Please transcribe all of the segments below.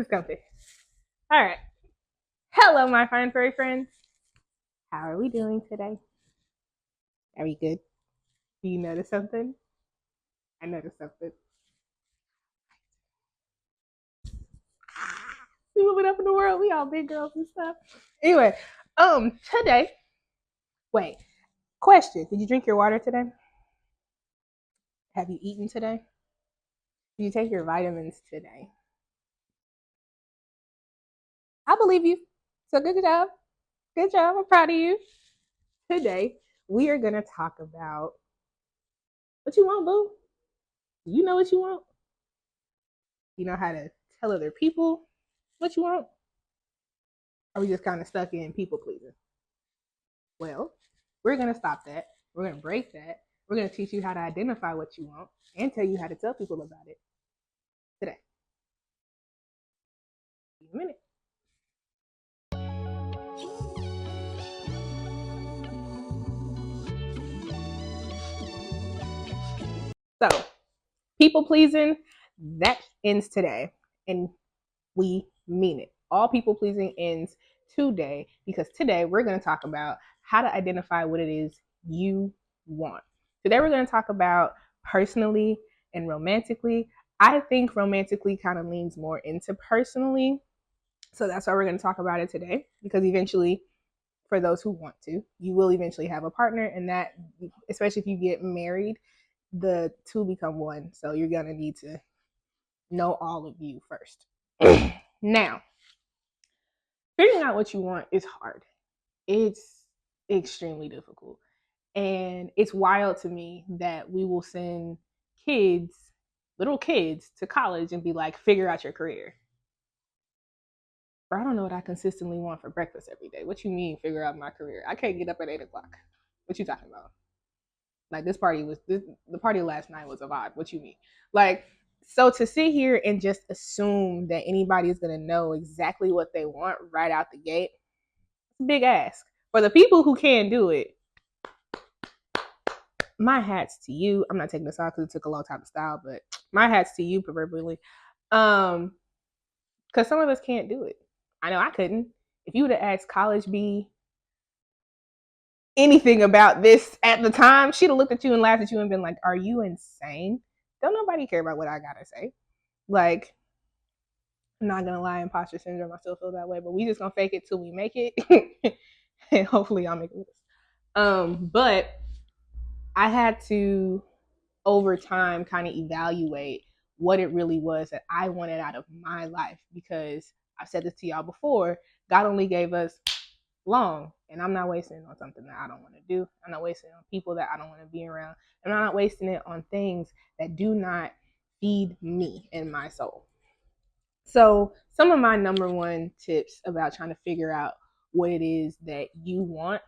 comfy. All right. Hello, my fine furry friends. How are we doing today? Are we good? Do you notice something? I noticed something. We moving up in the world. We all big girls and stuff. Anyway, today. Wait. Question: did you drink your water today? Have you eaten today? Did you take your vitamins today? I believe you. So good job. Good job. I'm proud of you. Today we are gonna talk about what you want, boo. You know what you want. You know how to tell other people what you want. Are we just kind of stuck in people pleasing? Well, we're gonna stop that. We're gonna break that. We're gonna teach you how to identify what you want and tell you how to tell people about it today. In a minute. So, people pleasing, that ends today. And we mean it. All people pleasing ends today because today we're going to talk about how to identify what it is you want. Today we're going to talk about personally and romantically. I think romantically kind of leans more into personally. So that's why we're going to talk about it today because eventually, for those who want to, you will eventually have a partner, and that, especially if you get married, the two become one. So you're going to need to know all of you first. Now, figuring out what you want is hard. It's extremely difficult. And it's wild to me that we will send kids, little kids, to college and be like, figure out your career. But I don't know what I consistently want for breakfast every day. What you mean, figure out my career? I can't get up at 8 o'clock. What you talking about? Like the party last night was a vibe. What you mean? Like, so to sit here and just assume that anybody is gonna know exactly what they want right out the gate, it's a big ask. For the people who can do it, my hat's to you. I'm not taking this off because it took a long time to style, but my hat's to you, proverbially. Because some of us can't do it. I know I couldn't. If you would have asked College B anything about this at the time, she'd have looked at you and laughed at you and been like, "Are you insane? Don't nobody care about what I gotta say." Like, I'm not gonna lie, imposter syndrome. I still feel that way, but we just gonna fake it till we make it, and hopefully I'll make it. But I had to, over time, kind of evaluate what it really was that I wanted out of my life, because I've said this to y'all before. God only gave us long, and I'm not wasting it on something that I don't want to do. I'm not wasting it on people that I don't want to be around, and I'm not wasting it on things that do not feed me and my soul. So some of my number one tips about trying to figure out what it is that you want,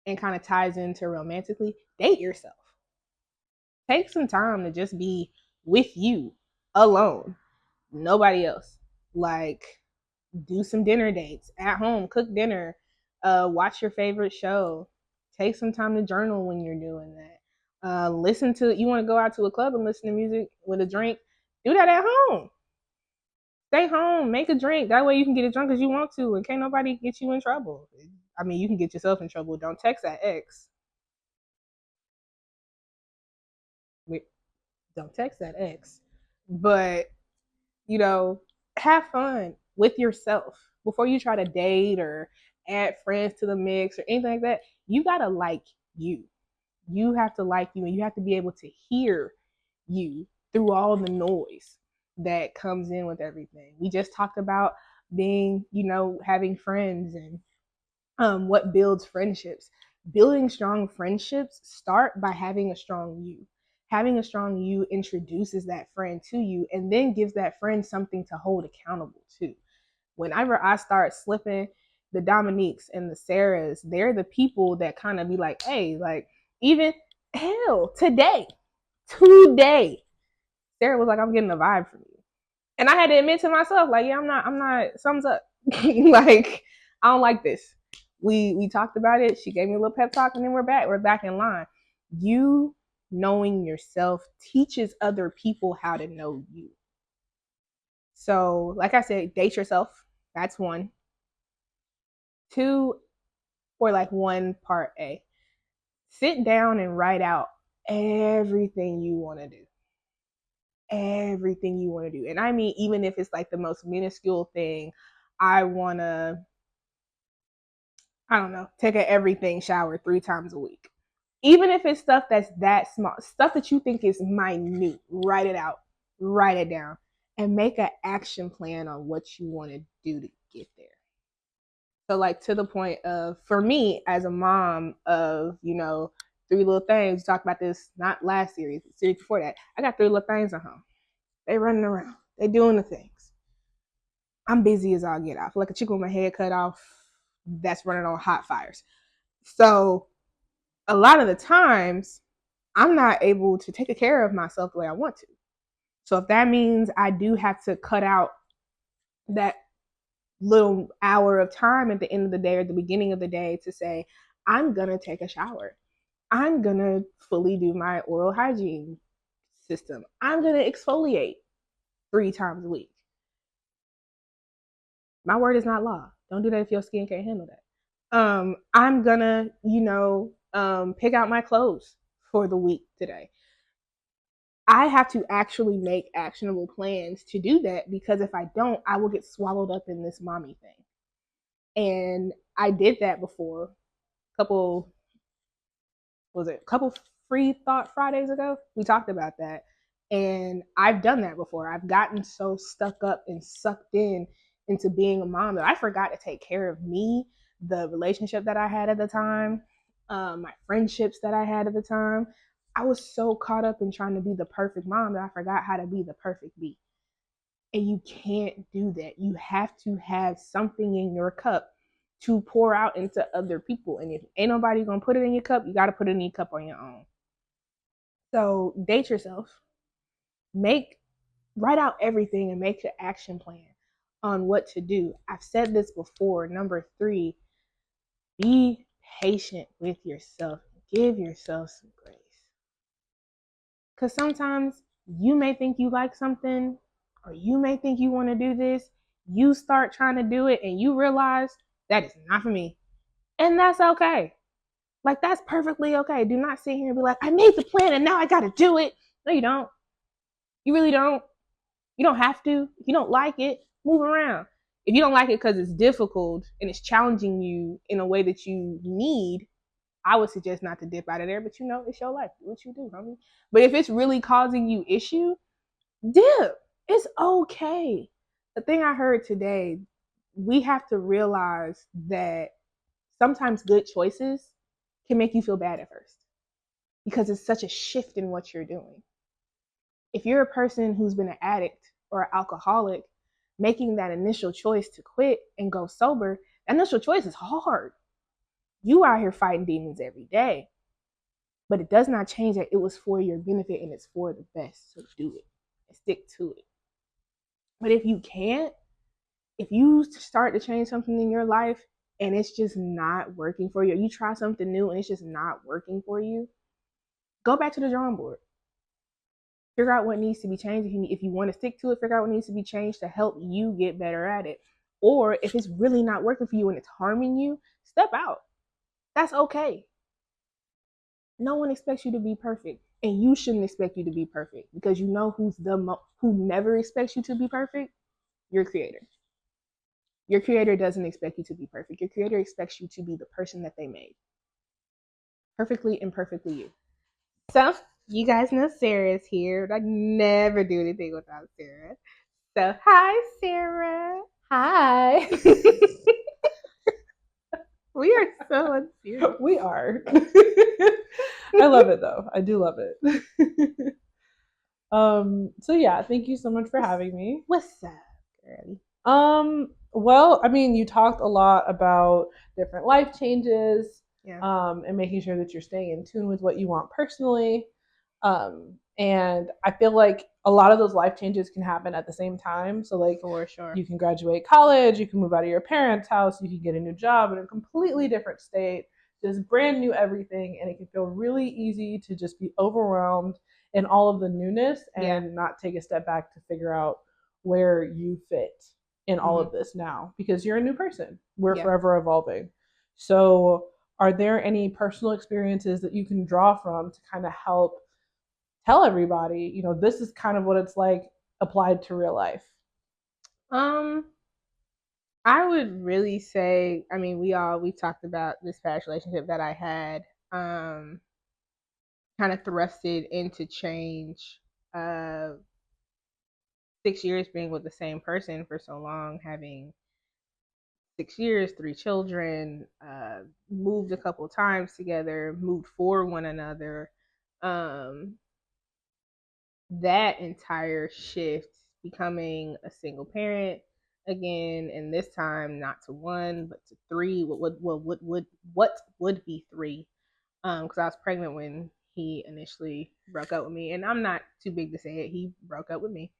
and kind of ties into romantically, date yourself. Take some time to just be with you alone, nobody else. Like, do some dinner dates at home, cook dinner, watch your favorite show, take some time to journal when you're doing that. Listen to, you want to go out to a club and listen to music with a drink, do that at home. Stay home, make a drink. That way you can get as drunk as you want to, and can't nobody get you in trouble. I mean, you can get yourself in trouble. Don't text that ex. Don't text that ex. But, you know, have fun with yourself before you try to date or add friends to the mix or anything like that. You got to like you. You have to like you, and you have to be able to hear you through all the noise that comes in with everything. We just talked about being, having friends, and what builds friendships. Building strong friendships start by having a strong you. Having a strong you introduces that friend to you, and then gives that friend something to hold accountable to. Whenever I start slipping, the Dominiques and the Sarahs, they're the people that kind of be like, hey, like, even hell, today, Sarah was like, I'm getting a vibe from you. And I had to admit to myself, like, yeah, I'm not, something's up. Like, I don't like this. We talked about it. She gave me a little pep talk, and then we're back. We're back in line. You knowing yourself teaches other people how to know you. So, like I said, date yourself. That's one. Two, or like one part A. Sit down and write out everything you want to do. Everything you want to do. And I mean, even if it's like the most minuscule thing, I want to, I don't know, take a everything shower 3 times a week. Even if it's stuff that's that small, stuff that you think is minute, write it out, write it down, and make an action plan on what you want to do to get there. So, like, to the point of, for me as a mom of, three little things, we talked about this not last series, the series before that. I got three little things at home. They running around, they doing the things. I'm busy as all get out. I feel like a chicken with my head cut off that's running on hot fires. So, a lot of the times, I'm not able to take care of myself the way I want to. So if that means I do have to cut out that little hour of time at the end of the day or the beginning of the day to say, I'm going to take a shower. I'm going to fully do my oral hygiene system. I'm going to exfoliate 3 times a week. My word is not law. Don't do that if your skin can't handle that. I'm going to, pick out my clothes for the week today. I have to actually make actionable plans to do that, because if I don't, I will get swallowed up in this mommy thing. And I did that before. Couple couple free thought Fridays ago? We talked about that. And I've done that before. I've gotten so stuck up and sucked in into being a mom that I forgot to take care of me, the relationship that I had at the time, my friendships that I had at the time. I was so caught up in trying to be the perfect mom that I forgot how to be the perfect me. And you can't do that. You have to have something in your cup to pour out into other people. And if ain't nobody gonna put it in your cup, you gotta put it in your cup on your own. So date yourself. Write out everything and make an action plan on what to do. I've said this before. Number 3, be patient with yourself. Give yourself some grace. Because sometimes you may think you like something, or you may think you want to do this. You start trying to do it and you realize that is not for me. And that's okay. Like, that's perfectly okay. Do not sit here and be like, I made the plan and now I got to do it. No, you don't. You really don't. You don't have to. If you don't like it, move around. If you don't like it because it's difficult and it's challenging you in a way that you need, I would suggest not to dip out of there. But it's your life. Do what you do, homie. But if it's really causing you issue, dip. It's okay. The thing I heard today, we have to realize that sometimes good choices can make you feel bad at first, because it's such a shift in what you're doing. If you're a person who's been an addict or an alcoholic, making that initial choice to quit and go sober, that initial choice is hard. You out here fighting demons every day. But it does not change that it was for your benefit and it's for the best. So do it and stick to it. But if you can't, if you start to change something in your life and it's just not working for you, or you try something new and it's just not working for you, go back to the drawing board. Figure out what needs to be changed. If you want to stick to it, figure out what needs to be changed to help you get better at it. Or if it's really not working for you and it's harming you, step out. That's okay. No one expects you to be perfect, and you shouldn't expect you to be perfect, because you know who never expects you to be perfect? Your creator. Your creator doesn't expect you to be perfect. Your creator expects you to be the person that they made. Perfectly imperfectly you. So, you guys know Sarah's here. I never do anything without Sarah. So, hi, Sarah. Hi. We are so unserious. We are. I love it though. I do love it. So yeah, thank you so much for having me. What's up, girlie? Well, I mean, you talked a lot about different life changes, Yeah. and making sure that you're staying in tune with what you want personally. And I feel like a lot of those life changes can happen at the same time. So like, for sure, you can graduate college, you can move out of your parents' house, you can get a new job in a completely different state, just brand new everything, and it can feel really easy to just be overwhelmed in all of the newness and not take a step back to figure out where you fit in all Mm-hmm. of this now because you're a new person. We're Yeah. forever evolving. So, are there any personal experiences that you can draw from to kind of help tell everybody, this is kind of what it's like applied to real life? Um, I would really say, I mean, we talked about this past relationship that I had, um, kind of thrusted into change. 6 years being with the same person for so long, having 6 years, three children, moved a couple times together, moved for one another. Um, that entire shift, becoming a single parent again, and this time not to one but to three. What would be three? Because I was pregnant when he initially broke up with me, and I'm not too big to say it. He broke up with me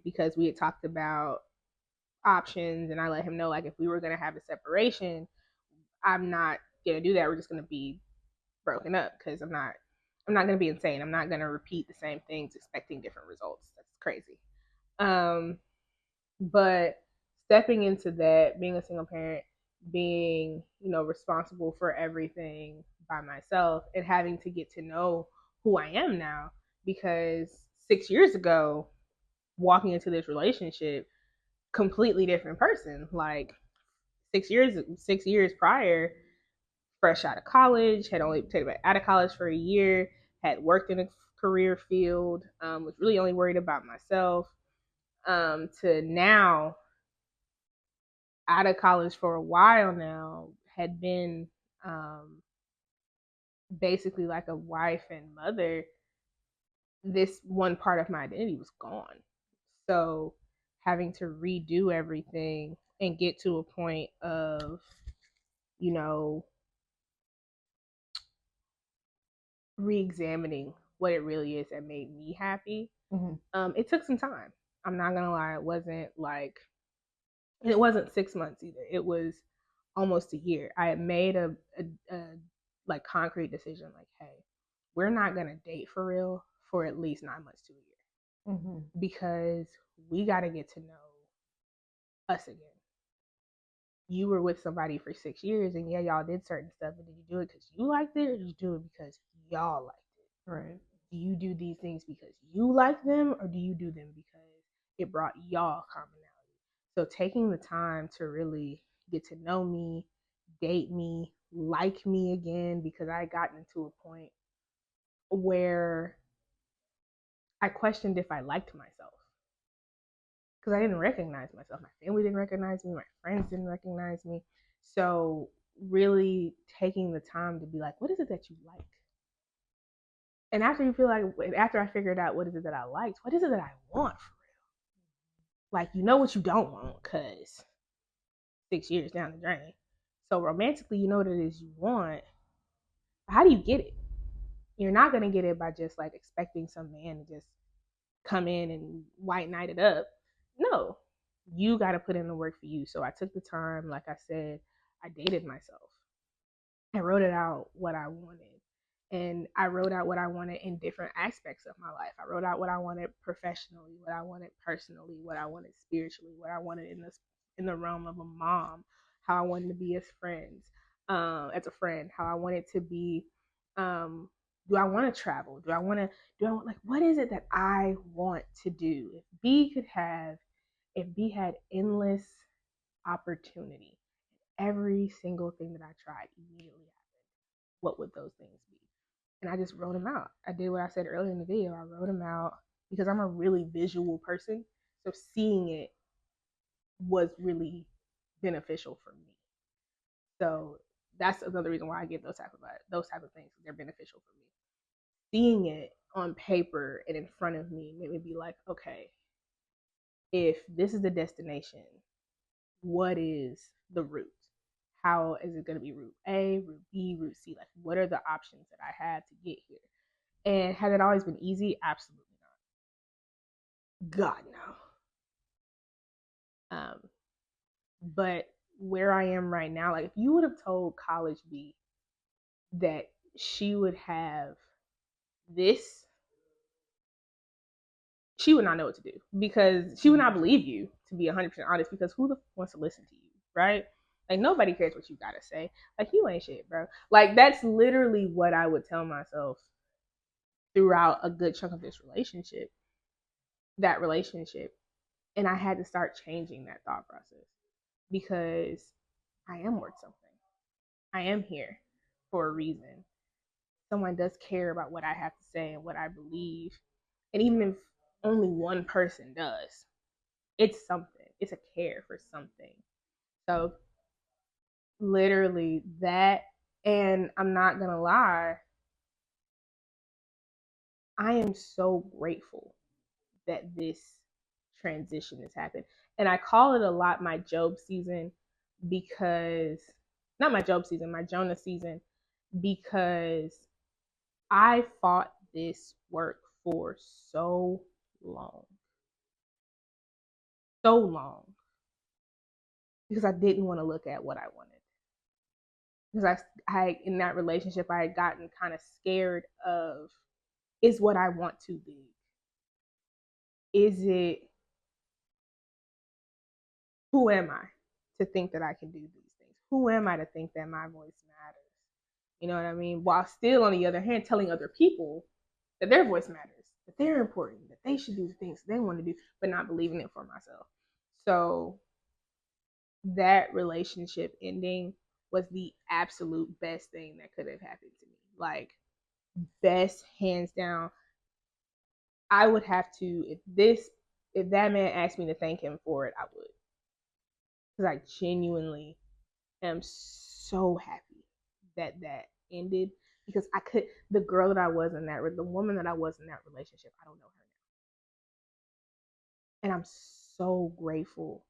because we had talked about options, and I let him know like if we were gonna have a separation, I'm not gonna do that. We're just gonna be broken up because I'm not gonna be insane. I'm not gonna repeat the same things expecting different results. That's crazy. Um, but stepping into that, being a single parent, being responsible for everything by myself, and having to get to know who I am now, because 6 years ago, walking into this relationship, completely different person. Like 6 years prior, fresh out of college, had only taken out of college for a year, had worked in a career field, was really only worried about myself. To now, out of college for a while now, had been um, basically like a wife and mother. This one part of my identity was gone. So having to redo everything and get to a point of, you know, re-examining what it really is that made me happy. Mm-hmm. It took some time. I'm not gonna lie, it wasn't 6 months either. It was almost a year. I had made a like concrete decision, like, hey, we're not gonna date for real for at least 9 months to a year Mm-hmm. because we got to get to know us again. You were with somebody for 6 years, and yeah, y'all did certain stuff, but did you do it because you liked it, or did you do it because y'all liked it? Right. Do you do these things because you like them, or do you do them because it brought y'all commonality? So taking the time to really get to know me, date me, like me again, because I had gotten into a point where I questioned if I liked myself because I didn't recognize myself. My family didn't recognize me. My friends didn't recognize me. So really taking the time to be like, what is it that you like? And after I figured out what is it that I liked, what is it that I want for real? Like, you know what you don't want because 6 years down the drain. So romantically, you know what it is you want. How do you get it? You're not gonna get it by just like expecting some man to just come in and white knight it up. No, you got to put in the work for you. So I took the time, like I said, I dated myself. I wrote it out what I wanted. And I wrote out what I wanted in different aspects of my life. I wrote out what I wanted professionally, what I wanted personally, what I wanted spiritually, what I wanted in the realm of a mom, how I wanted to be as a friend, how I wanted to be. Um, do I want to travel? Do I want like what is it that I want to do? If B had endless opportunity, every single thing that I tried immediately, what would those things be? And I just wrote them out. I did what I said earlier in the video. I wrote them out because I'm a really visual person. So seeing it was really beneficial for me. So that's another reason why I get those type of things. They're beneficial for me. Seeing it on paper and in front of me made me be like, okay, if this is the destination, what is the route? How is it going to be route A, route B, route C? Like, what are the options that I have to get here? And has it always been easy? Absolutely not. God, no. But where I am right now, like, if you would have told college B that she would have this she would not know what to do because she would not believe you, to be 100% honest, because who the wants to listen to you, right? Like, nobody cares what you gotta say. Like, you ain't shit, bro. Like, that's literally what I would tell myself throughout a good chunk of this relationship, that relationship. And I had to start changing that thought process because I am worth something. I am here for a reason. Someone does care about what I have to say and what I believe. And even if only one person does, it's something. It's a care for something. So literally that, and I'm not gonna lie, I am so grateful that this transition has happened. And I call it a lot my Job season because, not my Job season, my Jonah season, because I fought this work for so long. So long. Because I didn't want to look at what I wanted. Because I in that relationship, I had gotten kind of scared of, is what I want too big? Is it, who am I to think that I can do these things? Who am I to think that my voice matters? You know what I mean? While still, on the other hand, telling other people that their voice matters, that they're important, that they should do the things they want to do, but not believing it for myself. So that relationship ending was the absolute best thing that could have happened to me. Like, best, hands down. I would have to, if that man asked me to thank him for it, I would. Because I genuinely am so happy that that ended, because I could, the girl that I was in that, the woman that I was in that relationship, I don't know her now. And I'm so grateful.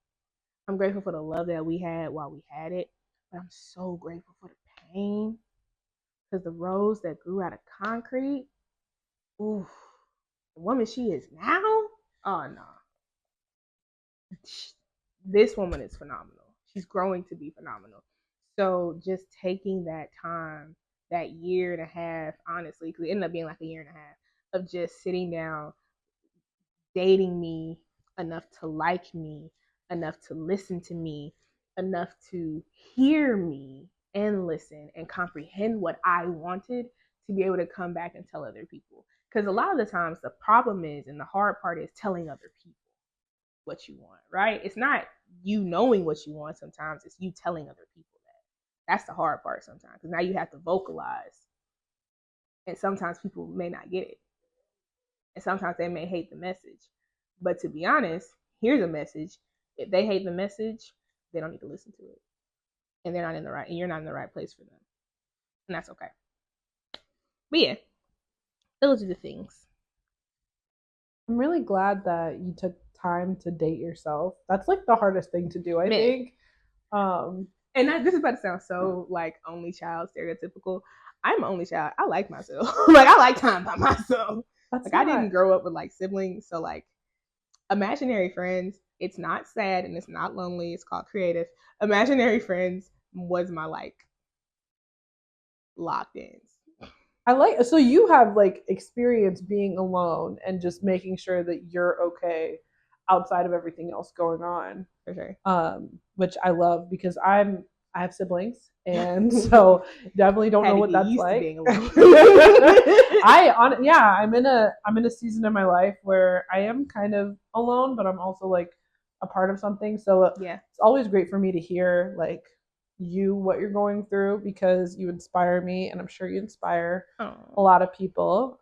I'm grateful for the love that we had while we had it, but I'm so grateful for the pain, because the rose that grew out of concrete, ooh, the woman she is now, oh no. This woman is phenomenal. She's growing to be phenomenal. So just taking that time, that year and a half, honestly, because it ended up being like a year and a half of just sitting down, dating me enough to like me, enough to listen to me, enough to hear me and listen and comprehend what I wanted, to be able to come back and tell other people. Because a lot of the times the problem is, and the hard part is, telling other people what you want, right? It's not you knowing what you want sometimes, it's you telling other people that. That's the hard part sometimes, because now you have to vocalize. And sometimes people may not get it. And sometimes they may hate the message. But to be honest, here's a message. If they hate the message, they don't need to listen to it. And they're not in the right, and you're not in the right place for them. And that's okay. But yeah, those are the things. I'm really glad that you took time to date yourself. That's like the hardest thing to do, I Man. think. And this is about to sound so like only child stereotypical. I'm only child. I like myself. Like, I like time by myself. That's Like, not... I didn't grow up with like siblings, so like imaginary friends. It's not sad and it's not lonely. It's called creative. Imaginary friends was my like locked ins. I like, so you have like experience being alone and just making sure that you're okay outside of everything else going on. For sure. Which I love, because I have siblings, and so definitely don't know what that's like. I'm in a season of my life where I am kind of alone, but I'm also like a part of something. So yeah, it's always great for me to hear like what you're going through, because you inspire me, and I'm sure you inspire a lot of people.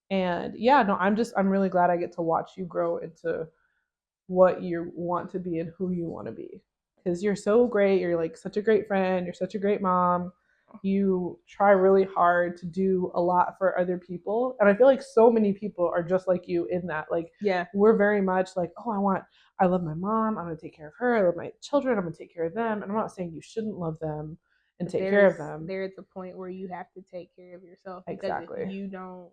And yeah, no, I'm really glad I get to watch you grow into what you want to be and who you want to be, because you're so great. You're like such a great friend. You're such a great mom. You try really hard to do a lot for other people, and I feel like so many people are just like you in that. Like, yeah, we're very much like, oh, I love my mom, I'm going to take care of her. I love my children, I'm going to take care of them. And I'm not saying you shouldn't love them and take care of them. There's a point where you have to take care of yourself, because exactly. if you don't,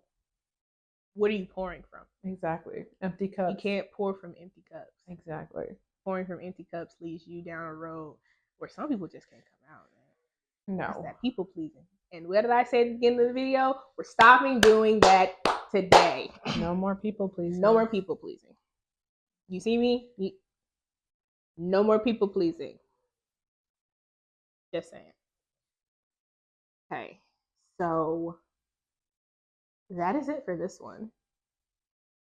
what are you pouring from? Exactly. Empty cups. You can't pour from empty cups. Exactly. Pouring from empty cups leads you down a road where some people just can't come out, man. No. That's that people pleasing. And what did I say at the beginning of the video? We're stopping doing that today. No more people pleasing. No more people pleasing. You see me? No more people pleasing. Just saying. Okay, so that is it for this one.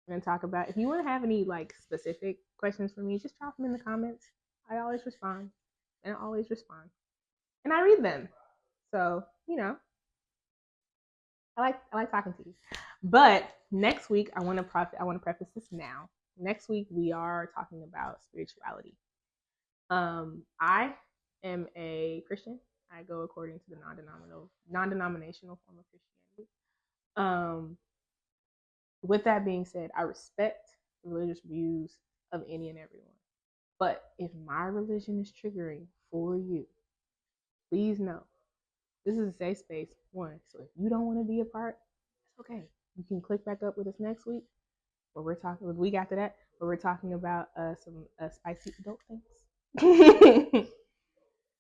We're gonna talk about, if you want to have any like specific questions for me, just drop them in the comments. I always respond, and I always respond, and I read them. So I like talking to you. But next week, I want to preface this now. Next week we are talking about spirituality. I am a Christian. I go according to the non-denominational form of Christianity. With that being said, I respect the religious views of any and everyone. But if my religion is triggering for you, please know this is a safe space. One, so if you don't want to be a part, it's okay. You can click back up with us next week, where we're talking. The week after that, where we're talking about some spicy adult things.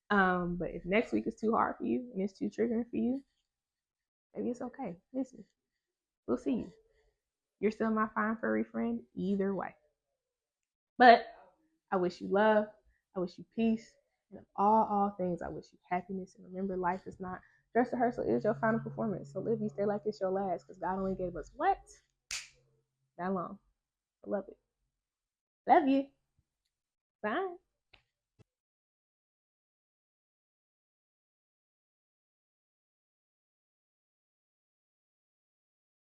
But if next week is too hard for you and it's too triggering for you, maybe it's okay. Listen, we'll see you. You're still my fine furry friend either way. But I wish you love. I wish you peace. And of all things, I wish you happiness. And remember, life is not dress rehearsal. It is your final performance. So live you stay like it's your last, because God only gave us what? That long. I love it. Love you. Bye.